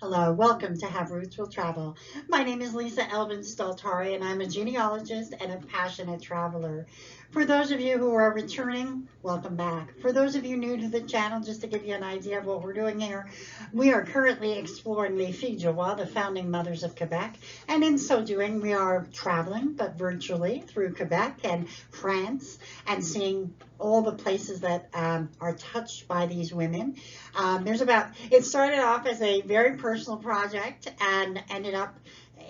Hello, welcome to Have Roots Will Travel. My name is Lisa Elvin Staltari, and I'm a genealogist and a passionate traveler. For those of you who are returning, welcome back. For those of you new to the channel, just to give you an idea of what we're doing here, we are currently exploring les filles du roi, the founding mothers of Quebec, and in so doing, we are traveling, but virtually, through Quebec and France, and seeing all the places that are touched by these women. It started off as a very personal project and ended up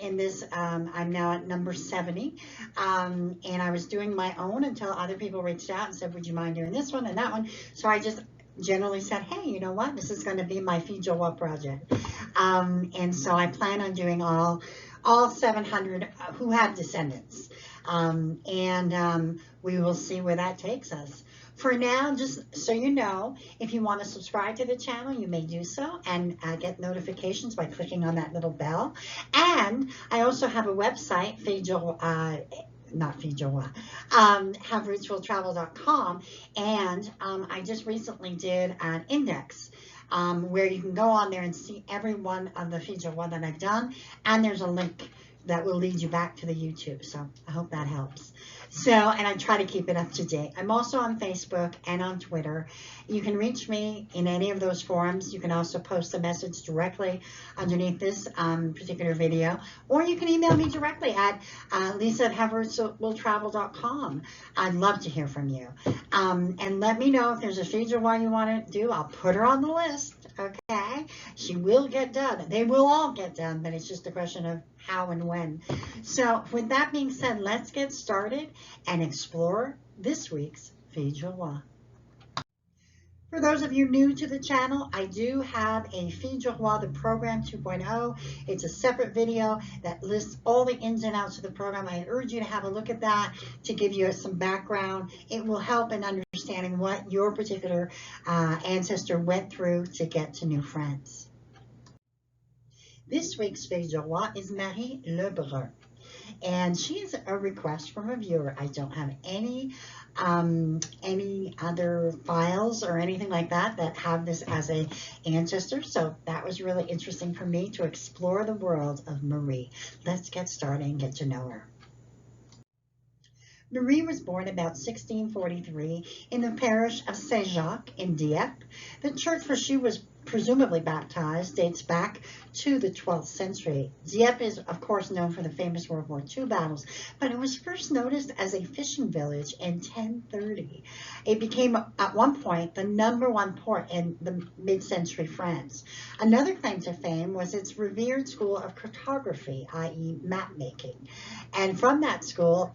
in this, I'm now at number 70. And I was doing my own until other people reached out and said, would you mind doing this one and that one? So I just generally said, hey, you know what? This is going to be my Filles du Roi project. And so I plan on doing all 700 who have descendants. We will see where that takes us. For now, just so you know, if you want to subscribe to the channel, you may do so and get notifications by clicking on that little bell. And I also have a website, haverootswilltravel.com, and I just recently did an index where you can go on there and see every one of the Filles du Roi that I've done, and there's a link that will lead you back to the YouTube. So I hope that helps. So, and I try to keep it up to date. I'm also on Facebook and on Twitter. You can reach me in any of those forums. You can also post a message directly underneath this particular video, or you can email me directly at lisa@haverootswilltravel.com. I'd love to hear from you. And let me know if there's a Filles du Roi you want to do. I'll put her on the list. Okay, she will get done. They will all get done, but it's just a question of how and when. So with that being said, let's get started and explore this week's Filles du Roi. For those of you new to the channel, I do have a Filles du Roi, the program 2.0. It's a separate video that lists all the ins and outs of the program. I urge you to have a look at that to give you some background. It will help in understanding what your particular ancestor went through to get to New France. This week's Filles du Roi is Marie Lebrun, and she is a request from a viewer. I don't have any other files or anything like that that have this as a ancestor, so that was really interesting for me to explore the world of Marie. Let's get started and get to know her. Marie was born about 1643 in the parish of Saint-Jacques in Dieppe. The church where she was presumably baptized dates back to the 12th century. Dieppe is, of course, known for the famous World War II battles, but it was first noticed as a fishing village in 1030. It became, at one point, the #1 port in the mid-century France. Another claim to fame was its revered school of cartography, i.e. map making. And from that school,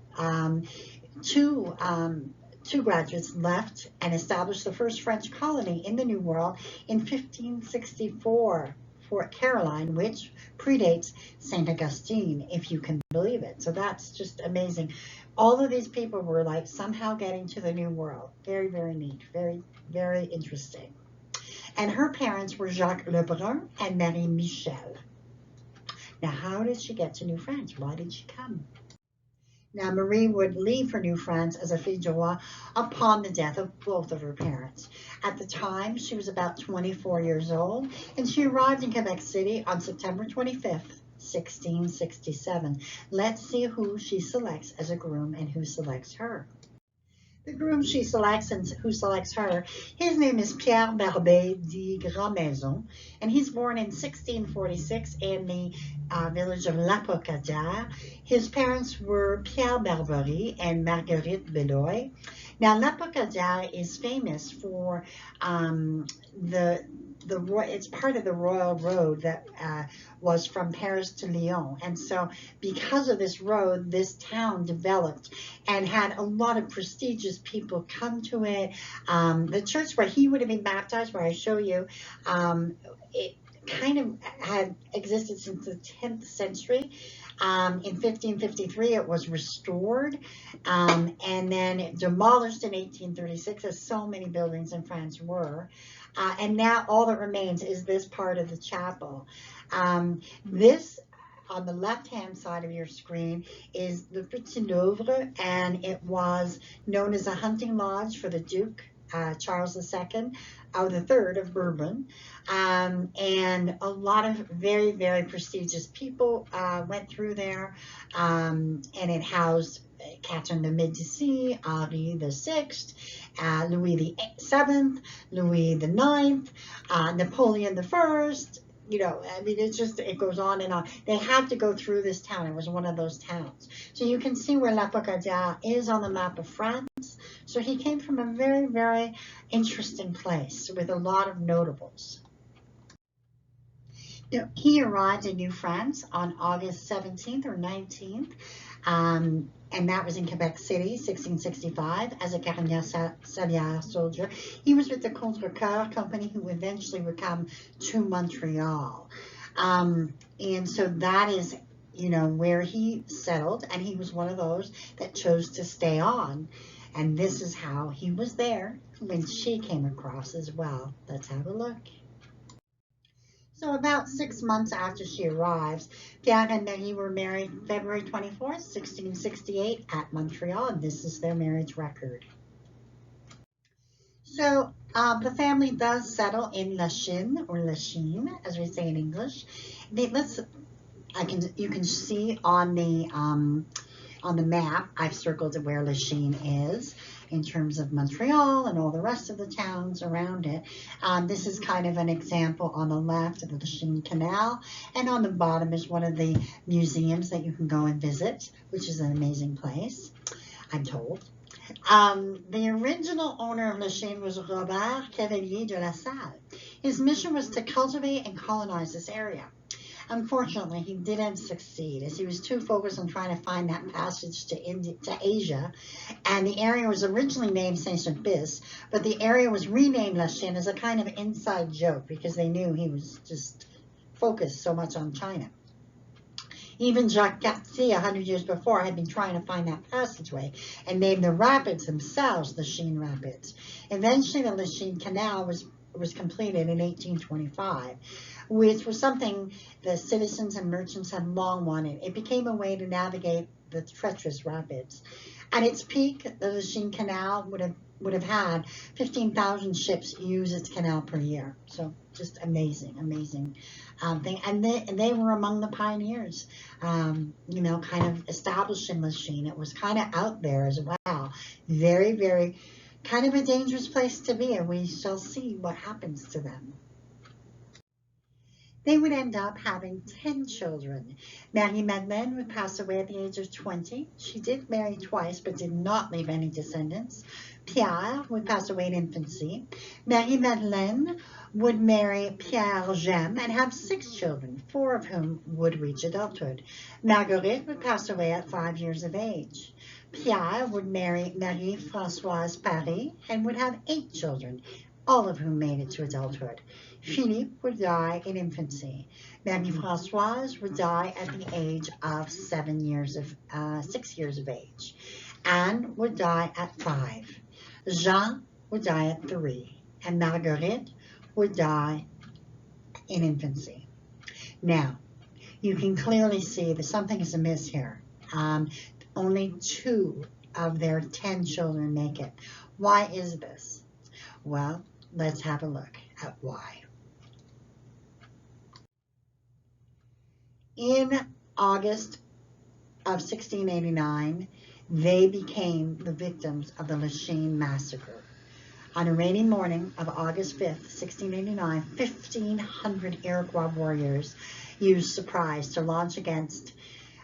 two graduates left and established the first French colony in the New World in 1564, Fort Caroline, which predates St. Augustine, if you can believe it. So that's just amazing. All of these people were like somehow getting to the New World. Very, very neat. Very, very interesting. And her parents were Jacques Lebrun and Marie Michel. Now, how did she get to New France? Why did she come? Now, Marie would leave for New France as a Filles du Roi upon the death of both of her parents. At the time, she was about 24 years old, and she arrived in Quebec City on September 25th, 1667. Let's see who she selects as a groom and who selects her. The groom she selects and who selects her, his name is Pierre Barbet de Grandmaison, and he's born in 1646 in the village of La Pocadière. His parents were Pierre Barbery and Marguerite Beloy. Now, La Pocadière is famous for it's part of the Royal Road that was from Paris to Lyon. And so because of this road, this town developed and had a lot of prestigious people come to it. The church where he would have been baptized, where I show you, it kind of had existed since the 10th century. In 1553, it was restored and then demolished in 1836, as so many buildings in France were. And now all that remains is this part of the chapel. This, on the left-hand side of your screen, is the Petit Louvre, and it was known as a hunting lodge for the Duke Charles II or the third of Bourbon, and a lot of very, very prestigious people went through there, and it housed Catherine de Medici, Henri VI, Louis the VII, Louis the Ninth, Napoleon the First. I mean, it goes on and on. They had to go through this town. It was one of those towns. So you can see where La Pocadière is on the map of France. So he came from a very, very interesting place with a lot of notables. He arrived in New France on August 17th or 19th, and that was in Quebec City, 1665, as a carnière soldier. He was with the Contrecoeur Company, who eventually would come to Montreal. And so that is, where he settled, and he was one of those that chose to stay on. And this is how he was there when she came across as well. Let's have a look. So about 6 months after she arrives, Pierre and Marie were married February 24th, 1668 at Montreal, and this is their marriage record. So the family does settle in Lachine, or Lachine, as we say in English. You can see on the map, I've circled where Lachine is in terms of Montreal and all the rest of the towns around it. This is kind of an example on the left of the Lachine Canal, and on the bottom is one of the museums that you can go and visit, which is an amazing place, I'm told. The original owner of Lachine was Robert Cavelier de la Salle. His mission was to cultivate and colonize this area. Unfortunately, he didn't succeed, as he was too focused on trying to find that passage to Asia, and the area was originally named Saint-Sulpice, but the area was renamed Lachine as a kind of inside joke because they knew he was just focused so much on China. Even Jacques Cartier, 100 years before, had been trying to find that passageway and named the rapids themselves Lachine Rapids. Eventually, the Lachine Canal was completed in 1825, which was something the citizens and merchants had long wanted. It became a way to navigate the treacherous rapids. At its peak, the Lachine Canal would have had 15,000 ships use its canal per year. So just amazing thing. And they were among the pioneers, kind of establishing Lachine. It was kind of out there as well. Very, very kind of a dangerous place to be, and we shall see what happens to them. They would end up having 10 children. Marie-Madeleine would pass away at the age of 20. She did marry twice, but did not leave any descendants. Pierre would pass away in infancy. Marie-Madeleine would marry Pierre Gemme and have 6 children, 4 of whom would reach adulthood. Marguerite would pass away at 5 years of age. Pierre would marry Marie-Françoise Paris and would have 8 children, all of whom made it to adulthood. Philippe would die in infancy. Marie-Françoise would die at the age of 6 years of age. Anne would die at 5. Jean would die at 3. And Marguerite would die in infancy. Now, you can clearly see that something is amiss here. Only 2 of their 10 children make it. Why is this? Well, let's have a look at why. In August of 1689, they became the victims of the Lachine massacre. On a rainy morning of August 5th, 1689, 1,500 Iroquois warriors used surprise to launch against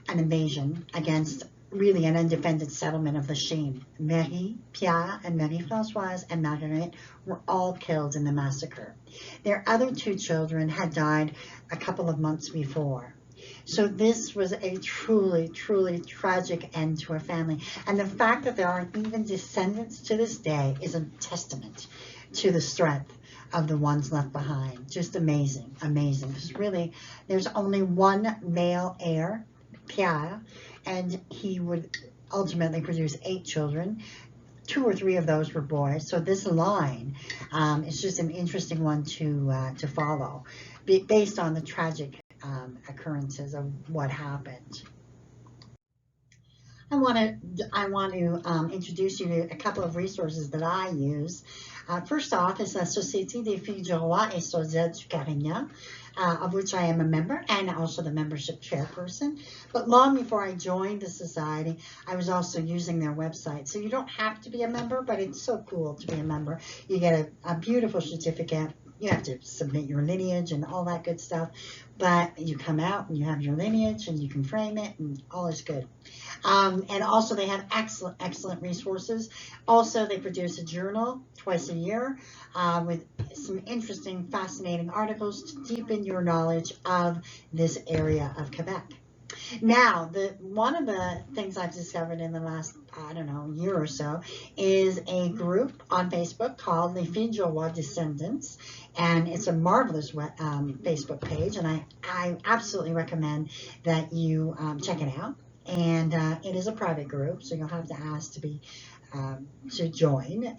an invasion against really an undefended settlement of Lachine. Marie, Pierre, and Marie-Françoise and Marguerite were all killed in the massacre. Their other 2 children had died a couple of months before. So this was a truly, truly tragic end to a family. And the fact that there aren't even descendants to this day is a testament to the strength of the ones left behind. Just amazing, amazing. There's only one male heir, Pierre, and he would ultimately produce 8 children. 2 or 3 of those were boys. So this line is just an interesting one to follow, based on the tragic occurrences of what happened. I want to introduce you to a couple of resources that I use. First off is la Société des Filles du Roi et Soldats du Carignan, of which I am a member and also the membership chairperson. But long before I joined the society, I was also using their website. So you don't have to be a member, but it's so cool to be a member. You get a beautiful certificate. You have to submit your lineage and all that good stuff, but you come out and you have your lineage and you can frame it and all is good. And also they have excellent resources. Also, they produce a journal twice a year with some interesting, fascinating articles to deepen your knowledge of this area of Quebec. Now, one of the things I've discovered in the last, I don't know, year or so is a group on Facebook called Les Filles du Roi Descendants, and it's a marvelous Facebook page, and I absolutely recommend that you check it out. And it is a private group, so you'll have to ask to join.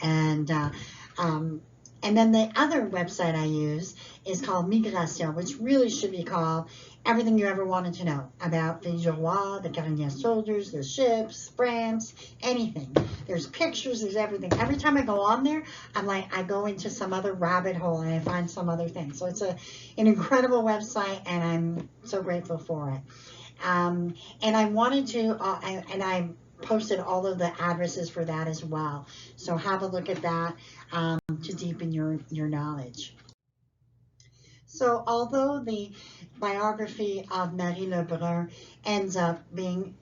And then the other website I use is called Migration, which really should be called everything you ever wanted to know about Filles du Roi, the Carignan soldiers, the ships, France, anything. There's pictures, there's everything. Every time I go on there, I go into some other rabbit hole and I find some other thing. So it's an incredible website, and I'm so grateful for it. And I wanted to, and I posted all of the addresses for that as well. So have a look at that to deepen your knowledge. So although the biography of Marie Lebrun ends up being,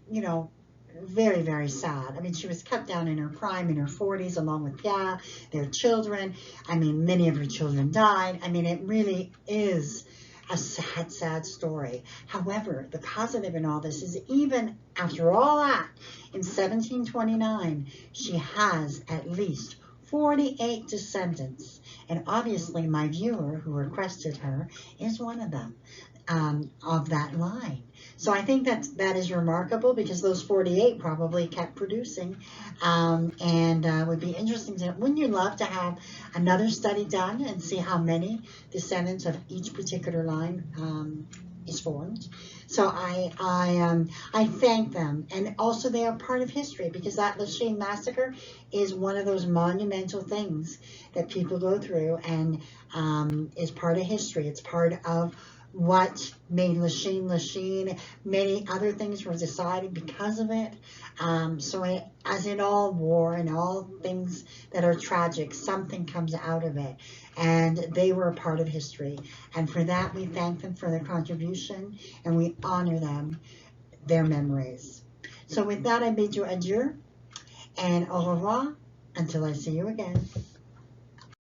very, very sad. I mean, she was cut down in her prime, in her 40s, along with Pierre, their children. I mean, many of her children died. I mean, it really is a sad, sad story. However, the positive in all this is even after all that, in 1729, she has at least 48 descendants. And obviously my viewer who requested her is one of them, of that line. So I think that is remarkable, because those 48 probably kept producing, and would be interesting to, wouldn't you love to have another study done and see how many descendants of each particular line is formed? So I thank them, and also they are part of history, because that Lachine massacre is one of those monumental things that people go through, and is part of history. It's part of what made Lachine. Many other things were decided because of it. So as in all war and all things that are tragic, something comes out of it. And they were a part of history. And for that, we thank them for their contribution, and we honor them, their memories. So with that, I bid you adieu, and au revoir, until I see you again.